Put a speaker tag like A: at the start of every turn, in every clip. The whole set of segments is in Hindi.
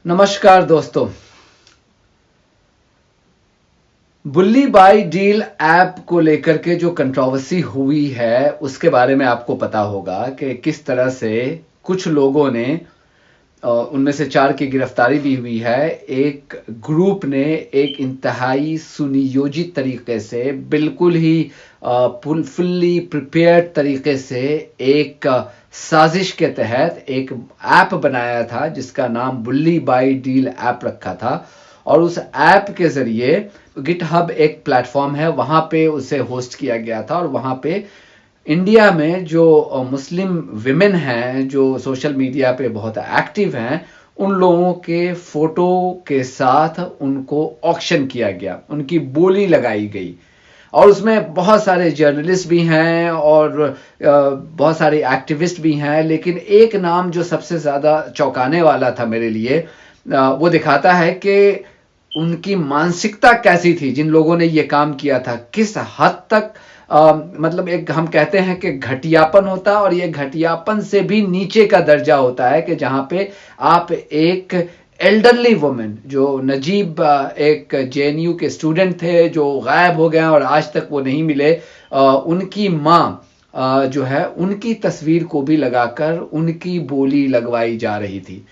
A: नमस्कार दोस्तों। बुल्ली बाई डील ऐप को लेकर के जो कंट्रोवर्सी हुई है उसके बारे में आपको पता होगा कि किस तरह से कुछ लोगों ने उनमें से 4 की गिरफ्तारी भी हुई है। एक ग्रुप ने एक इंतहाई सुनियोजित तरीके से बिल्कुल ही फुल्ली प्रिपेयर्ड तरीके से एक साजिश के तहत एक ऐप बनाया था जिसका नाम बुल्ली बाई डील ऐप रखा था। और उस ऐप के जरिए गिटहब एक प्लेटफॉर्म है, वहां पे उसे होस्ट किया गया था। और वहां पे इंडिया में जो मुस्लिम विमेन हैं जो सोशल मीडिया पे बहुत एक्टिव हैं, उन लोगों के फोटो के साथ उनको ऑक्शन किया गया, उनकी बोली लगाई गई। और उसमें बहुत सारे जर्नलिस्ट भी हैं और बहुत सारे एक्टिविस्ट भी हैं, लेकिन एक नाम जो सबसे ज्यादा चौंकाने वाला था मेरे लिए, वो दिखाता है कि उनकी मानसिकता कैसी थी। जिन लोगों ने ये काम किया था, किस हद तक मतलब एक हम कहते हैं कि घटियापन होता है, और ये घटियापन से भी नीचे का दर्जा होता है कि जहां पे आप एक एल्डरली वुमेन, जो नजीब एक जेएनयू के स्टूडेंट थे जो गायब हो गए और आज तक वो नहीं मिले, उनकी मां जो है उनकी तस्वीर को भी लगाकर उनकी बोली लगवाई जा रही थी।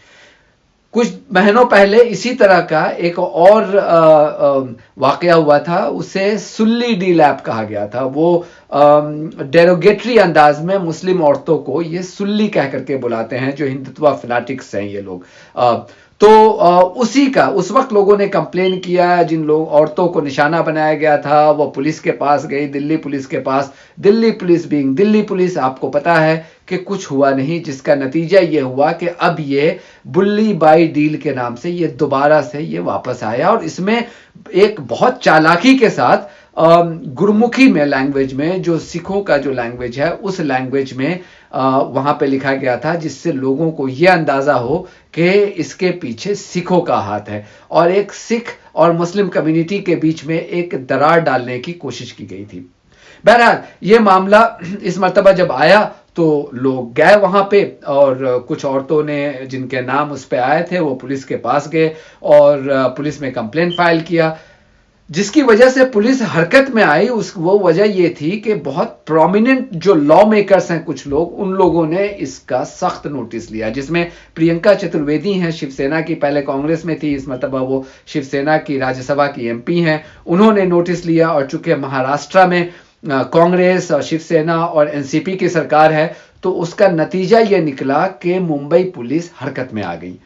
A: कुछ महीनों पहले इसी तरह का एक और वाकया हुआ था, उसे सुल्ली डील ऐप कहा गया था। वो डेरोगेटरी अंदाज में मुस्लिम औरतों को ये सुल्ली कह करके बुलाते हैं, जो हिंदुत्व फैनाटिक्स हैं ये लोग। तो उसी का उस वक्त लोगों ने कंप्लेन किया, जिन लोग औरतों को निशाना बनाया गया था वो पुलिस के पास गई, दिल्ली पुलिस के पास। Delhi police being Delhi police, आपको पता है कि कुछ हुआ नहीं, जिसका नतीजा ये हुआ कि अब ये बुल्ली बाई डील के नाम से ये दोबारा से ये वापस आया। और इसमें एक बहुत चालाकी के साथ गुरमुखी में लैंग्वेज में, जो सिखों का जो लैंग्वेज है, उस लैंग्वेज में वहां पे लिखा गया था, जिससे लोगों को यह अंदाजा हो कि इसके पीछे सिखों का हाथ है और एक सिख और मुस्लिम कम्युनिटी के बीच में एक दरार डालने की कोशिश की गई थी। बहरहाल ये मामला इस मर्तबा जब आया तो लोग गए वहां पे, और कुछ औरतों ने जिनके नाम उस पे आए थे वो पुलिस के पास गए और पुलिस में कंप्लेंट फाइल किया, जिसकी वजह से पुलिस हरकत में आई। वो वजह ये थी कि बहुत प्रोमिनेंट जो लॉ मेकर्स हैं कुछ लोग, उन लोगों ने इसका सख्त नोटिस लिया, जिसमें प्रियंका चतुर्वेदी हैं, शिवसेना की, पहले कांग्रेस में थी, इस मतलब वो शिवसेना की राज्यसभा की एमपी हैं। उन्होंने नोटिस लिया, और चूंकि महाराष्ट्र में कांग्रेस और शिवसेना और एनसीपी की सरकार है, तो उसका नतीजा यह निकला कि मुंबई पुलिस हरकत में आ गई।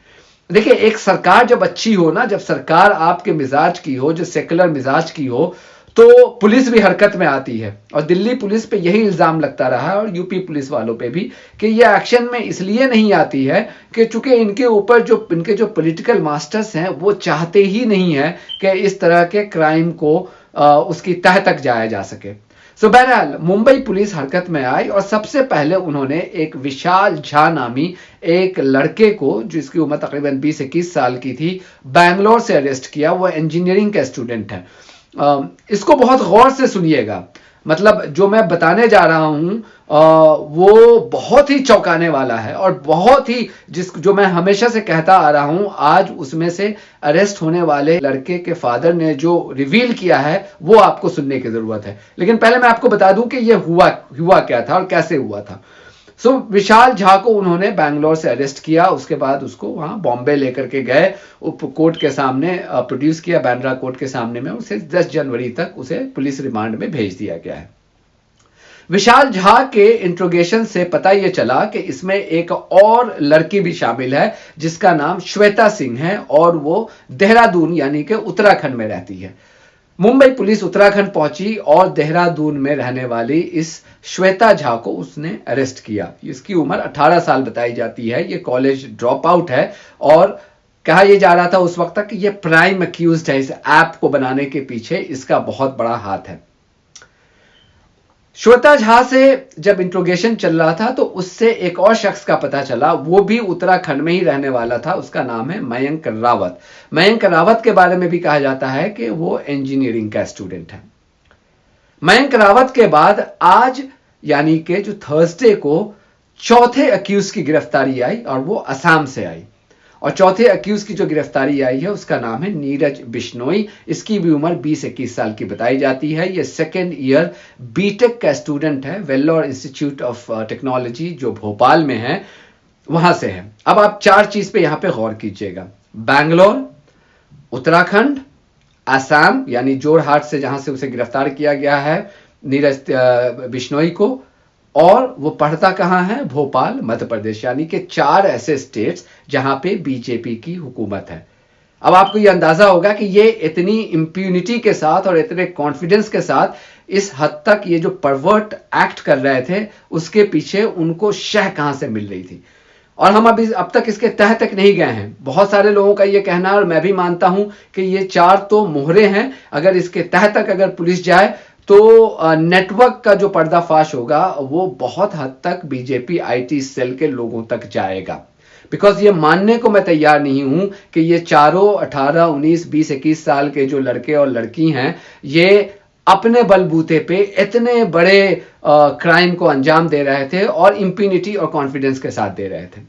A: देखिए, एक सरकार जब अच्छी हो ना, जब सरकार आपके मिजाज की हो, जो सेकुलर मिजाज की हो, तो पुलिस भी हरकत में आती है। और दिल्ली पुलिस पे यही इल्जाम लगता रहा है, और यूपी पुलिस वालों पे भी, कि ये एक्शन में इसलिए नहीं आती है कि चूंकि इनके ऊपर जो इनके जो पॉलिटिकल मास्टर्स हैं वो चाहते ही नहीं है कि इस तरह के क्राइम को उसकी तह तक जाया जा सके। सो बहरहाल मुंबई पुलिस हरकत में आई, और सबसे पहले उन्होंने एक विशाल झा नामी एक लड़के को, जिसकी उम्र तकरीबन 20-21 साल की थी, बैंगलोर से अरेस्ट किया। वो इंजीनियरिंग का स्टूडेंट है। इसको बहुत गौर से सुनिएगा, मतलब जो मैं बताने जा रहा हूं वो बहुत ही चौंकाने वाला है, और बहुत ही जो मैं हमेशा से कहता आ रहा हूं, आज उसमें से अरेस्ट होने वाले लड़के के फादर ने जो रिवील किया है वो आपको सुनने की जरूरत है। लेकिन पहले मैं आपको बता दूं कि ये हुआ क्या था और कैसे हुआ था। सो विशाल झा को उन्होंने बैंगलोर से अरेस्ट किया, उसके बाद उसको वहां बॉम्बे लेकर के गए, कोर्ट के सामने प्रोड्यूस किया, बांद्रा कोर्ट के सामने में। उसे 10 जनवरी तक उसे पुलिस रिमांड में भेज दिया गया है। विशाल झा के इंट्रोगेशन से पता यह चला कि इसमें एक और लड़की भी शामिल है, जिसका नाम श्वेता सिंह है, और वो देहरादून यानी कि उत्तराखंड में रहती है। मुंबई पुलिस उत्तराखंड पहुंची और देहरादून में रहने वाली इस श्वेता झा को उसने अरेस्ट किया। इसकी उम्र 18 साल बताई जाती है, ये कॉलेज ड्रॉप आउट है, और कहा यह जा रहा था उस वक्त तक कि यह प्राइम अक्यूज्ड है। इस ऐप को बनाने के पीछे इसका बहुत बड़ा हाथ है। श्वेता झा से जब इंट्रोगेशन चल रहा था तो उससे एक और शख्स का पता चला, वो भी उत्तराखंड में ही रहने वाला था। उसका नाम है मयंक रावत। मयंक रावत के बारे में भी कहा जाता है कि वो इंजीनियरिंग का स्टूडेंट है। मयंक रावत के बाद आज यानी कि जो थर्सडे को चौथे अक्यूज की गिरफ्तारी आई, और वो असम से आई। और चौथे अक्यूज की जो गिरफ्तारी आई है उसका नाम है नीरज बिश्नोई। इसकी भी उम्र 20-21 साल की बताई जाती है। ये सेकेंड ईयर बीटेक का स्टूडेंट है, वेल्लोर इंस्टीट्यूट ऑफ टेक्नोलॉजी जो भोपाल में है, वहां से है। अब आप 4 चीज पे यहां पे गौर कीजिएगा। बैंगलोर, उत्तराखंड, असम यानी जोरहाट से जहां से उसे गिरफ्तार किया गया है नीरज बिश्नोई को, और वो पढ़ता कहां है? भोपाल, मध्य प्रदेश। यानी कि 4 ऐसे स्टेट्स जहां पे बीजेपी की हुकूमत है। अब आपको ये अंदाजा होगा कि ये इतनी इंप्यूनिटी के साथ और इतने कॉन्फिडेंस के साथ इस हद तक ये जो परवर्ट एक्ट कर रहे थे उसके पीछे उनको शह कहां से मिल रही थी। और हम अब तक इसके तह तक नहीं गए हैं। बहुत सारे लोगों का ये कहना है और मैं भी मानता हूं कि ये 4 तो मोहरे हैं। अगर इसके तह तक अगर पुलिस जाए तो नेटवर्क का जो पर्दाफाश होगा वो बहुत हद तक बीजेपी आईटी सेल के लोगों तक जाएगा। बिकॉज ये मानने को मैं तैयार नहीं हूं कि ये चारों 18, 19, 20, 21 साल के जो लड़के और लड़की हैं ये अपने बलबूते पे इतने बड़े क्राइम को अंजाम दे रहे थे और इंपिनिटी और कॉन्फिडेंस के साथ दे रहे थे।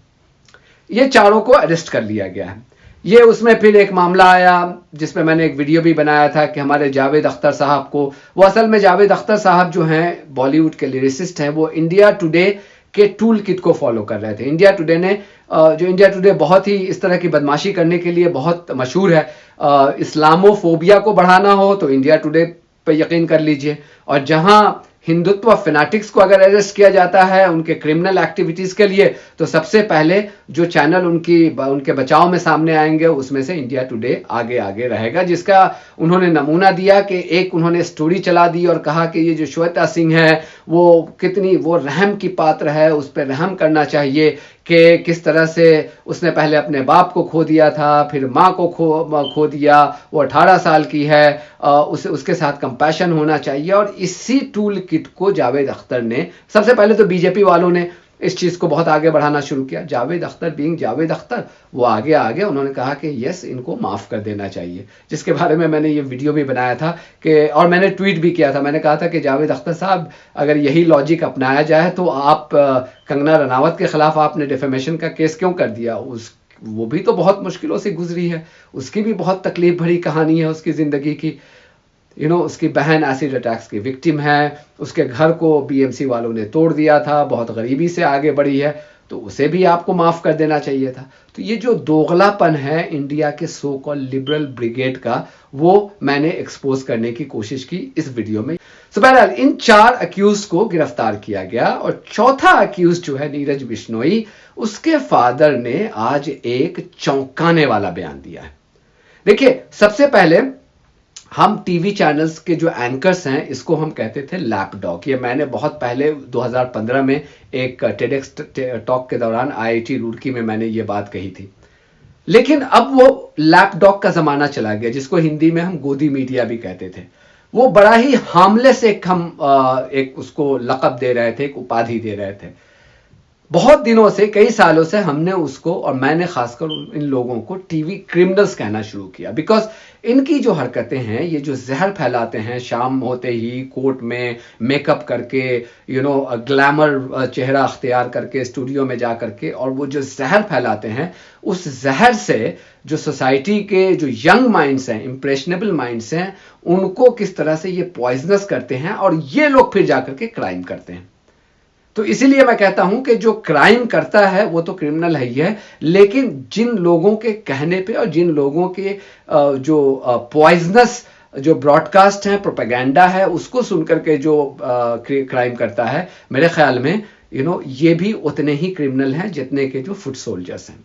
A: ये चारों को अरेस्ट कर लिया गया है। ये उसमें फिर एक मामला आया जिसमें मैंने एक वीडियो भी बनाया था कि हमारे जावेद अख्तर साहब को, वो असल में जावेद अख्तर साहब जो हैं बॉलीवुड के लिरिसिस्ट हैं, वो इंडिया टुडे के टूल किट को फॉलो कर रहे थे। इंडिया टुडे ने जो इंडिया टुडे बहुत ही इस तरह की बदमाशी करने के लिए बहुत मशहूर है। इस्लामोफोबिया को बढ़ाना हो तो इंडिया टुडे पे यकीन कर लीजिए, और जहां हिंदुत्व फैनाटिक्स को अगर अरेस्ट किया जाता है उनके क्रिमिनल एक्टिविटीज के लिए तो सबसे पहले जो चैनल उनके बचाव में सामने आएंगे उसमें से इंडिया टुडे आगे आगे रहेगा, जिसका उन्होंने नमूना दिया कि एक उन्होंने स्टोरी चला दी और कहा कि ये जो श्वेता सिंह है वो कितनी वो रहम की पात्र है, उस पर रहम करना चाहिए कि किस तरह से उसने पहले अपने बाप को खो दिया था, फिर माँ को खो दिया, वो 18 साल की है, उसके साथ कंपैशन होना चाहिए। और इसी टूल किट को जावेद अख्तर ने, सबसे पहले तो बीजेपी वालों ने इस चीज को बहुत आगे बढ़ाना शुरू किया। जावेद अख्तर बीइंग जावेद अख्तर वो आगे उन्होंने कहा कि यस इनको माफ कर देना चाहिए, जिसके बारे में मैंने ये वीडियो भी बनाया था कि, और मैंने ट्वीट भी किया था। मैंने कहा था कि जावेद अख्तर साहब अगर यही लॉजिक अपनाया जाए तो आप कंगना रनावत के खिलाफ आपने डिफेमेशन का केस क्यों कर दिया? वो भी तो बहुत मुश्किलों से गुजरी है, उसकी भी बहुत तकलीफ भरी कहानी है उसकी जिंदगी की। उसकी बहन एसिड अटैक्स की विक्टिम है, उसके घर को बीएमसी वालों ने तोड़ दिया था, बहुत गरीबी से आगे बढ़ी है, तो उसे भी आपको माफ कर देना चाहिए था। तो ये जो दोगलापन है इंडिया के सो कॉल लिबरल ब्रिगेड का, वो मैंने एक्सपोज करने की कोशिश की इस वीडियो में। सो बहरहाल इन 4 अक्यूज को गिरफ्तार किया गया, और चौथा अक्यूज जो है नीरज बिश्नोई, उसके फादर ने आज एक चौंकाने वाला बयान दिया है। देखिए, सबसे पहले हम टीवी चैनल्स के जो एंकर्स हैं इसको हम कहते थे लैपडॉग। ये मैंने बहुत पहले 2015 में एक टेडेक्स टॉक के दौरान आईआईटी रुड़की में मैंने ये बात कही थी। लेकिन अब वो लैपडॉग का जमाना चला गया, जिसको हिंदी में हम गोदी मीडिया भी कहते थे। वो बड़ा ही हार्मलेस एक उसको लक़ब दे रहे थे, एक उपाधि दे रहे थे। बहुत दिनों से, कई सालों से हमने उसको, और मैंने खासकर इन लोगों को टीवी क्रिमिनल्स कहना शुरू किया। बिकॉज इनकी जो हरकतें हैं, ये जो जहर फैलाते हैं शाम होते ही कोर्ट में मेकअप करके, ग्लैमर चेहरा अख्तियार करके स्टूडियो में जा करके, और वो जो जहर फैलाते हैं, उस जहर से जो सोसाइटी के जो यंग माइंड्स हैं, इंप्रेशनेबल माइंड्स हैं, उनको किस तरह से ये पॉइजनस करते हैं, और ये लोग फिर जाकर के क्राइम करते हैं। तो इसीलिए मैं कहता हूं कि जो क्राइम करता है वो तो क्रिमिनल है ही है, लेकिन जिन लोगों के कहने पे और जिन लोगों के जो पॉइजनस जो ब्रॉडकास्ट है, प्रोपेगेंडा है, उसको सुनकर के जो क्राइम करता है, मेरे ख्याल में ये भी उतने ही क्रिमिनल हैं जितने के जो फुट सोल्जर्स हैं।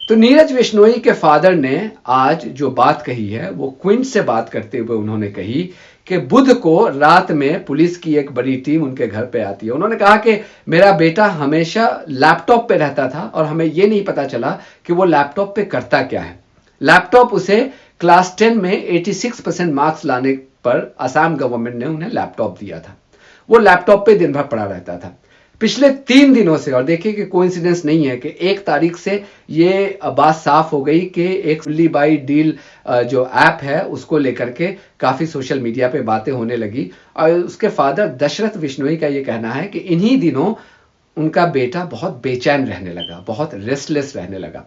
A: तो नीरज बिश्नोई के फादर ने आज जो बात कही है वो क्विंट से बात करते हुए उन्होंने कही कि बुध को रात में पुलिस की एक बड़ी टीम उनके घर पे आती है। उन्होंने कहा कि मेरा बेटा हमेशा लैपटॉप पे रहता था और हमें यह नहीं पता चला कि वो लैपटॉप पे करता क्या है। लैपटॉप उसे क्लास 10 में 86% मार्क्स लाने पर असम गवर्नमेंट ने उन्हें लैपटॉप दिया था। वो लैपटॉप पे दिन भर पड़ा रहता था। पिछले 3 दिनों से, और देखिए कि कोइंसिडेंस नहीं है कि 1 तारीख से ये बात साफ हो गई कि एक बुल्ली बाई डील जो ऐप है उसको लेकर के काफी सोशल मीडिया पे बातें होने लगी। और उसके फादर दशरथ बिश्नोई का ये कहना है कि इन्हीं दिनों उनका बेटा बहुत बेचैन रहने लगा, बहुत रेस्टलेस रहने लगा।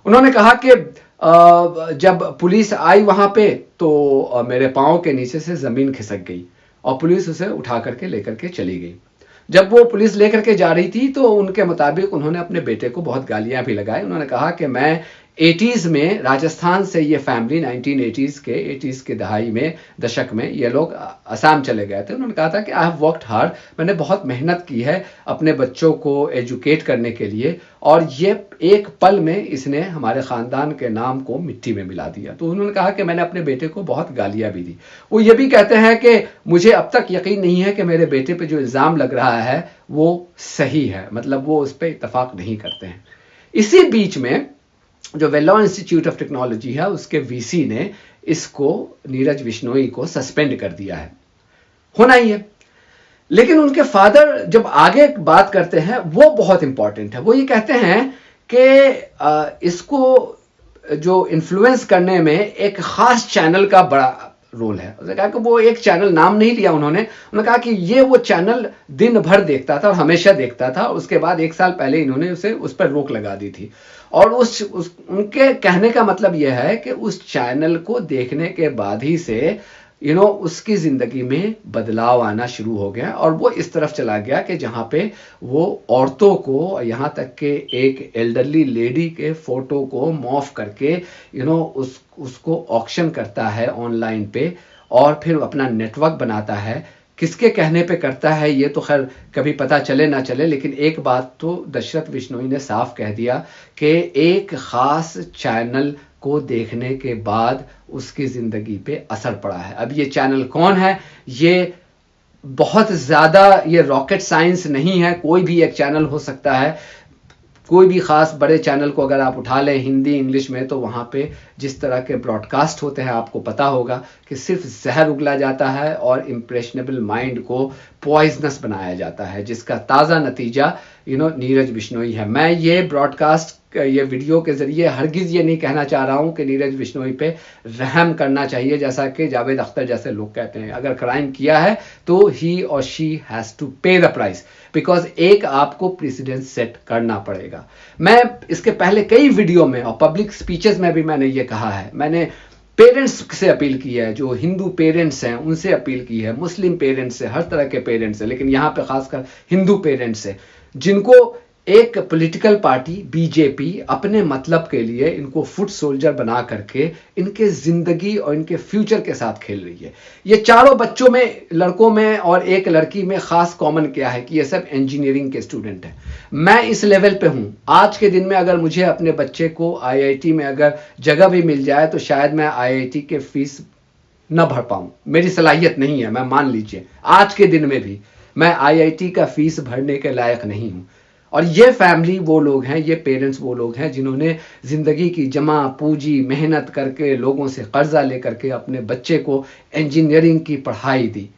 A: उन्होंने कहा कि जब पुलिस आई वहां पे तो मेरे पांव के नीचे से जमीन खिसक गई और पुलिस उसे उठा करके लेकर के चली गई। जब वो पुलिस लेकर के जा रही थी तो उनके मुताबिक उन्होंने अपने बेटे को बहुत गालियां भी लगाई। उन्होंने कहा कि मैं 80s में राजस्थान से ये फैमिली 80s के दहाई में दशक में ये लोग असम चले गए थे। उन्होंने कहा था कि आई हैव वर्कड हार्ड, मैंने बहुत मेहनत की है अपने बच्चों को एजुकेट करने के लिए और ये एक पल में इसने हमारे ख़ानदान के नाम को मिट्टी में मिला दिया। तो उन्होंने कहा कि मैंने अपने बेटे को बहुत गालियां भी दी। वो ये भी कहते हैं कि मुझे अब तक यकीन नहीं है कि मेरे बेटे पे जो इल्ज़ाम लग रहा है वो सही है, मतलब वो उस पर इत्तफाक नहीं करते हैं। इसी बीच में जो वेल्लोर इंस्टीट्यूट ऑफ टेक्नोलॉजी है उसके वीसी ने इसको नीरज बिश्नोई को सस्पेंड कर दिया है, होना ही है। लेकिन उनके फादर जब आगे बात करते हैं वो बहुत इंपॉर्टेंट है। वो ये कहते हैं कि इसको जो इन्फ्लुएंस करने में एक खास चैनल का बड़ा रोल है। उसने कहा कि वो एक चैनल नाम नहीं लिया उन्होंने कहा कि ये वो चैनल दिन भर देखता था और हमेशा देखता था। उसके बाद 1 साल पहले इन्होंने उस पर रोक लगा दी थी और उनके कहने का मतलब यह है कि उस चैनल को देखने के बाद ही से उसकी जिंदगी में बदलाव आना शुरू हो गया और वो इस तरफ चला गया कि जहां पे वो औरतों को, यहां तक के एक एल्डरली लेडी के फोटो को मॉर्फ करके उसको ऑक्शन करता है ऑनलाइन पे और फिर अपना नेटवर्क बनाता है। किसके कहने पे करता है ये तो खैर कभी पता चले ना चले, लेकिन एक बात तो दशरथ बिश्नोई ने साफ कह दिया कि एक खास चैनल को देखने के बाद उसकी जिंदगी पे असर पड़ा है। अब ये चैनल कौन है, ये बहुत ज्यादा ये रॉकेट साइंस नहीं है, कोई भी एक चैनल हो सकता है। कोई भी खास बड़े चैनल को अगर आप उठा लें हिंदी इंग्लिश में तो वहां पे जिस तरह के ब्रॉडकास्ट होते हैं आपको पता होगा कि सिर्फ जहर उगला जाता है और इंप्रेशनेबल माइंड को पॉइजनस बनाया जाता है, जिसका ताज़ा नतीजा नीरज बिश्नोई है। मैं ये ब्रॉडकास्ट ये वीडियो के जरिए हरगिज ये नहीं कहना चाह रहा हूं कि नीरज बिश्नोई पे रहम करना चाहिए, जैसा कि जावेद अख्तर जैसे लोग कहते हैं। अगर क्राइम किया है तो ही और शी हैज टू पे द प्राइस, बिकॉज एक आपको प्रेसिडेंट सेट करना पड़ेगा। मैं इसके पहले कई वीडियो में और पब्लिक स्पीचेस में भी मैंने ये कहा है, मैंने पेरेंट्स से अपील की है, जो हिंदू पेरेंट्स हैं उनसे अपील की है, मुस्लिम पेरेंट्स से, हर तरह के पेरेंट्स से, लेकिन यहां पे खासकर हिंदू पेरेंट्स से, जिनको एक पॉलिटिकल पार्टी बीजेपी अपने मतलब के लिए इनको फुट सोल्जर बना करके इनके जिंदगी और इनके फ्यूचर के साथ खेल रही है। ये चारों बच्चों में, लड़कों में और एक लड़की में खास कॉमन क्या है कि ये सब इंजीनियरिंग के स्टूडेंट हैं। मैं इस लेवल पे हूं, आज के दिन में अगर मुझे अपने बच्चे को आईआईटी में अगर जगह भी मिल जाए तो शायद मैं आईआईटी के फीस न भर पाऊं, मेरी सलाहियत नहीं है। मैं मान लीजिए आज के दिन में भी मैं आईआईटी का फीस भरने के लायक नहीं हूं। और ये फैमिली वो लोग हैं, ये पेरेंट्स वो लोग हैं जिन्होंने जिंदगी की जमा पूंजी मेहनत करके लोगों से कर्जा लेकर के अपने बच्चे को इंजीनियरिंग की पढ़ाई दी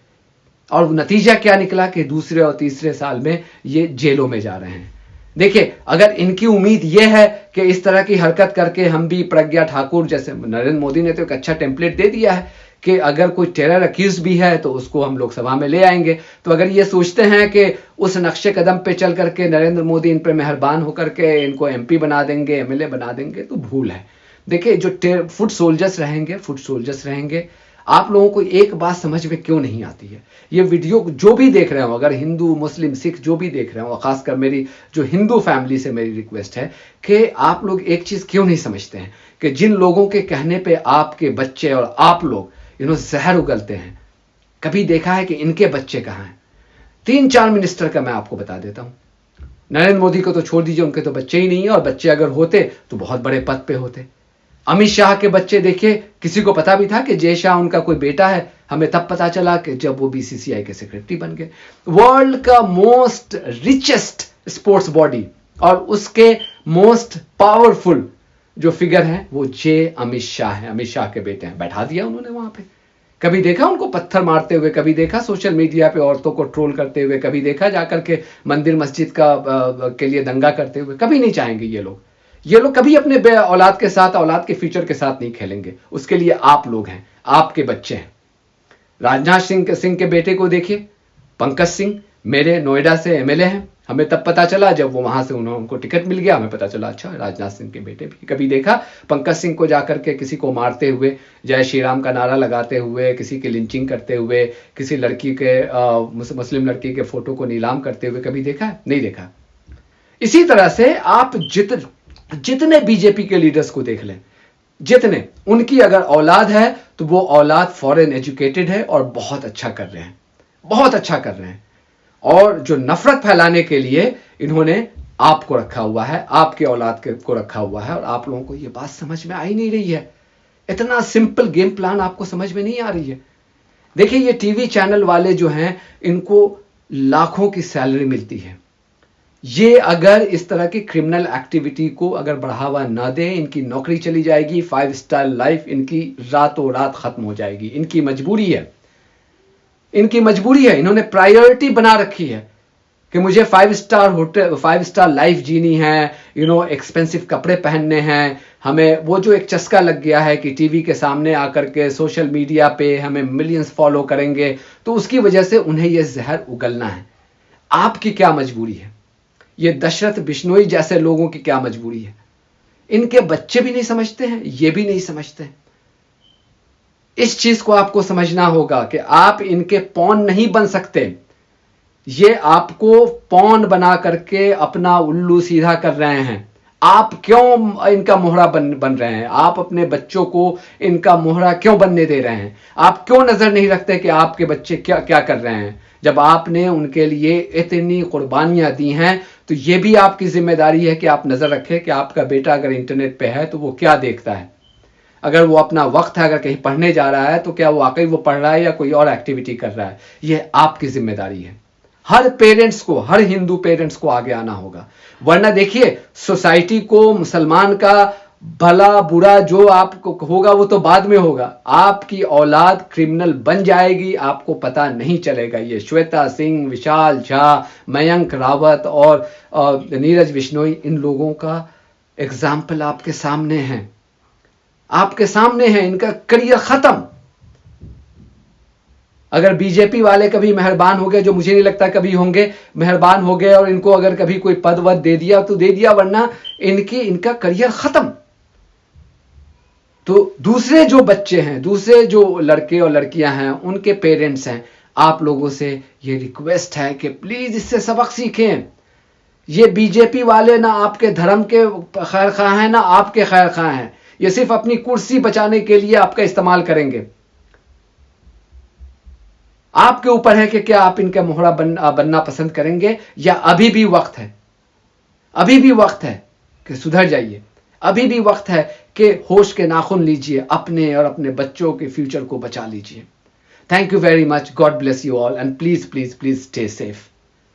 A: और नतीजा क्या निकला कि दूसरे और तीसरे साल में ये जेलों में जा रहे हैं। देखिए, अगर इनकी उम्मीद यह है कि इस तरह की हरकत करके हम भी प्रज्ञा ठाकुर जैसे, नरेंद्र मोदी ने तो एक अच्छा टेम्पलेट दे दिया है कि अगर कोई टेरर अक्यूज भी है तो उसको हम लोकसभा में ले आएंगे। तो अगर ये सोचते हैं कि उस नक्शे कदम पे चल करके नरेंद्र मोदी इन पर मेहरबान होकर के इनको एमपी बना देंगे, एमएलए बना देंगे, तो भूल है। देखिए, जो फुट सोल्जर्स रहेंगे। आप लोगों को एक बात समझ में क्यों नहीं आती है, ये वीडियो जो भी देख रहे हो, अगर हिंदू मुस्लिम सिख जो भी देख रहे हो, खासकर मेरी जो हिंदू फैमिली से मेरी रिक्वेस्ट है कि आप लोग एक चीज क्यों नहीं समझते हैं कि जिन लोगों के कहने पे आपके बच्चे और आप लोग जहर उगलते हैं, कभी देखा है कि इनके बच्चे कहां हैं? 3-4 मिनिस्टर का मैं आपको बता देता हूं। नरेंद्र मोदी को तो छोड़ दीजिए, उनके तो बच्चे ही नहीं है, और बच्चे अगर होते तो बहुत बड़े पद पे होते। अमित शाह के बच्चे देखिए, किसी को पता भी था कि जय शाह उनका कोई बेटा है? हमें तब पता चला कि जब वो बीसीसीआई के सेक्रेटरी बन गए। वर्ल्ड का मोस्ट रिचेस्ट स्पोर्ट्स बॉडी और उसके मोस्ट पावरफुल जो फिगर है वो अमित शाह है, अमित शाह के बेटे हैं। बैठा दिया उन्होंने वहां पे। कभी देखा उनको पत्थर मारते हुए? कभी देखा सोशल मीडिया पे औरतों को ट्रोल करते हुए? कभी देखा जाकर के मंदिर मस्जिद के लिए दंगा करते हुए? कभी नहीं चाहेंगे ये लोग कभी अपने औलाद के साथ, औलाद के फ्यूचर के साथ नहीं खेलेंगे। उसके लिए आप लोग हैं, आपके बच्चे हैं। राजनाथ सिंह के बेटे को देखिए, पंकज सिंह, मेरे नोएडा से एमएलए हैं, हमें तब पता चला जब वो वहां से उनको टिकट मिल गया, हमें पता चला अच्छा राजनाथ सिंह के बेटे भी। कभी देखा पंकज सिंह को जाकर के किसी को मारते हुए, जय श्री राम का नारा लगाते हुए, किसी की लिंचिंग करते हुए, किसी लड़की के मुस्लिम लड़की के फोटो को नीलाम करते हुए कभी देखा है? नहीं देखा। इसी तरह से आप जितने बीजेपी के लीडर्स को देख लें, जितने, उनकी अगर औलाद है तो वो औलाद फॉरेन एजुकेटेड है और बहुत अच्छा कर रहे हैं, बहुत अच्छा कर रहे हैं। और जो नफरत फैलाने के लिए इन्होंने आपको रखा हुआ है, आपके औलाद को रखा हुआ है, और आप लोगों को ये बात समझ में आ ही नहीं रही है। इतना सिंपल गेम प्लान आपको समझ में नहीं आ रही है। देखिए ये टीवी चैनल वाले जो हैं, इनको लाखों की सैलरी मिलती है। ये अगर इस तरह की क्रिमिनल एक्टिविटी को अगर बढ़ावा ना दें, इनकी नौकरी चली जाएगी, 5 स्टार लाइफ इनकी रातों रात खत्म हो जाएगी। इनकी मजबूरी है, इनकी मजबूरी है। इन्होंने प्रायोरिटी बना रखी है कि मुझे 5 स्टार होटल, 5 स्टार लाइफ जीनी है, एक्सपेंसिव कपड़े पहनने हैं। हमें वो जो एक चस्का लग गया है कि टीवी के सामने आकर के सोशल मीडिया पे हमें मिलियंस फॉलो करेंगे, तो उसकी वजह से उन्हें ये जहर उगलना है। आपकी क्या मजबूरी है? ये दशरथ बिश्नोई जैसे लोगों की क्या मजबूरी है? इनके बच्चे भी नहीं समझते हैं, ये भी नहीं समझते हैं। इस चीज को आपको समझना होगा कि आप इनके पॉन नहीं बन सकते। ये आपको पॉन बना करके अपना उल्लू सीधा कर रहे हैं। आप क्यों इनका मोहरा बन रहे हैं? आप अपने बच्चों को इनका मोहरा क्यों बनने दे रहे हैं? आप क्यों नजर नहीं रखते कि आपके बच्चे क्या क्या कर रहे हैं? जब आपने उनके लिए इतनी कुर्बानियां दी हैं, तो यह भी आपकी जिम्मेदारी है कि आप नजर रखें कि आपका बेटा अगर इंटरनेट पे है तो वो क्या देखता है। अगर वो अपना वक्त है, अगर कहीं पढ़ने जा रहा है, तो क्या वो वाकई वो पढ़ रहा है या कोई और एक्टिविटी कर रहा है? यह आपकी जिम्मेदारी है। हर पेरेंट्स को, हर हिंदू पेरेंट्स को आगे आना होगा। वरना देखिए, सोसाइटी को, मुसलमान का भला बुरा जो आपको होगा वो तो बाद में होगा। आपकी औलाद क्रिमिनल बन जाएगी, आपको पता नहीं चलेगा। ये श्वेता सिंह, विशाल झा, मयंक रावत और नीरज बिश्नोई, इन लोगों का एग्जाम्पल आपके सामने है, आपके सामने है। इनका करियर खत्म। अगर बीजेपी वाले कभी मेहरबान हो गए, जो मुझे नहीं लगता कभी होंगे, मेहरबान हो गए और इनको अगर कभी कोई पद वद दे दिया तो दे दिया, वरना इनका करियर खत्म। तो दूसरे जो बच्चे हैं, दूसरे जो लड़के और लड़कियां हैं, उनके पेरेंट्स हैं, आप लोगों से ये रिक्वेस्ट है कि प्लीज इससे सबक सीखें। ये बीजेपी वाले ना आपके धर्म के खैर खां हैं, ना आपके खैर खां हैं। ये सिर्फ अपनी कुर्सी बचाने के लिए आपका इस्तेमाल करेंगे। आपके ऊपर है कि क्या आप इनका मोहरा बनना पसंद करेंगे, या अभी भी वक्त है, अभी भी वक्त है कि सुधर जाइए। अभी भी वक्त है कि होश के नाखून लीजिए, अपने और अपने बच्चों के फ्यूचर को बचा लीजिए। Thank you very much. God bless you all and please please please stay safe.